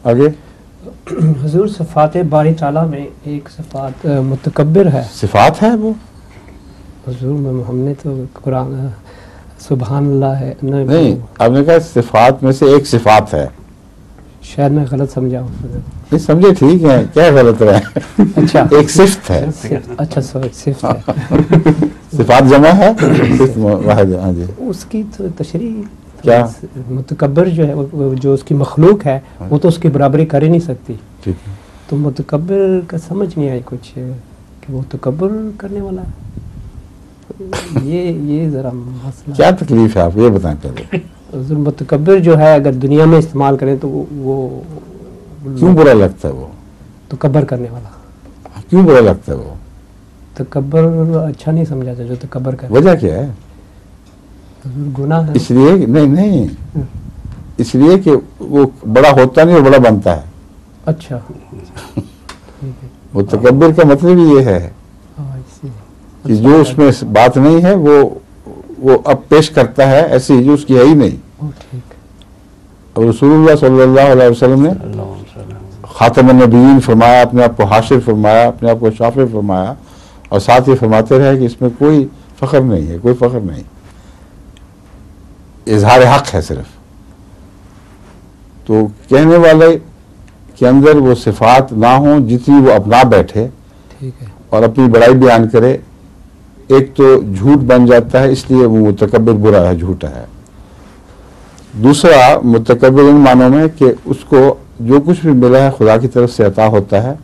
آگے حضور صفات باری تعالیٰ میں ایک صفات متکبر ہے. صفات ہے وہ؟ حضور میں ہم نے تو قرآن سبحان اللہ ہے نہیں، آپ نے کہا صفات میں سے ایک صفات ہے. شاید میں غلط سمجھا ہوں. نہیں سمجھے، ٹھیک ہے، کیا غلط رہا؟ اچھا ایک صفت ہے. اچھا صفت ہے. صفات جمع ہے، صفت واحد. ہاں جی. اس کی تو تشریح کیا؟ متکبر جو ہے جو اس کی مخلوق ہے وہ تو اس کی برابری کر ہی نہیں سکتی. ٹھیک ہے. تو متکبر کا سمجھ نہیں آئی کچھ کہ وہ تکبر کرنے والا ہے. یہ ذرا مسئلہ کیا تکلیف ہے آپ یہ بتائیں پہلے. حضور متکبر جو ہے اگر دنیا میں استعمال کریں تو وہ کیوں برا لگتا ہے وہ؟ تکبر کرنے والا. کیوں برا لگتا ہے وہ؟ تکبر اچھا نہیں سمجھا جاتا جو تکبر کرے. وجہ کیا ہے؟ حضور گناہ ہے. اس لیے نہیں اس لیے کہ وہ بڑا ہوتا نہیں اور بڑا بنتا ہے. اچھا وہ تکبر کا مطلب یہ ہے کہ جو اس میں بات نہیں ہے وہ اب پیش کرتا ہے ایسی جو اس کی ہے ہی نہیں. اور رسول اللہ صلی اللہ علیہ وسلم نے خاتم النبیین فرمایا، اپنے آپ کو حاشر فرمایا، اپنے آپ کو شافر فرمایا، اور ساتھ یہ فرماتے رہے کہ اس میں کوئی فخر نہیں ہے، کوئی فخر نہیں، اظہار حق ہے صرف. تو کہنے والے کے اندر وہ صفات نہ ہوں جتنی وہ اپنا بیٹھے اور اپنی بڑائی بیان کرے، ایک تو جھوٹ بن جاتا ہے، اس لیے وہ متکبر برا ہے، جھوٹا ہے. دوسرا متکبر ان معنوں میں کہ اس کو جو کچھ بھی ملا ہے خدا کی طرف سے عطا ہوتا ہے،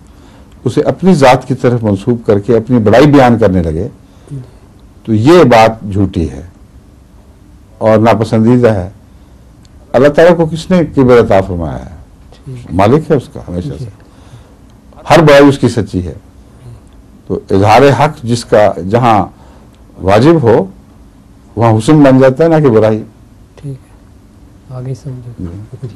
اسے اپنی ذات کی طرف منسوب کر کے اپنی بڑائی بیان کرنے لگے، تو یہ بات جھوٹی ہے اور ناپسندیدہ ہے. اللہ تعالیٰ کو کس نے کبر عطا فرمایا ہے؟ مالک ہے اس کا ہمیشہ سے، ہر بڑائی اس کی سچی ہے. تو اظہار حق جس کا جہاں واجب ہو وہاں حسن بن جاتا ہے، نہ کہ برائی. ٹھیک ہے، آگے سمجھو.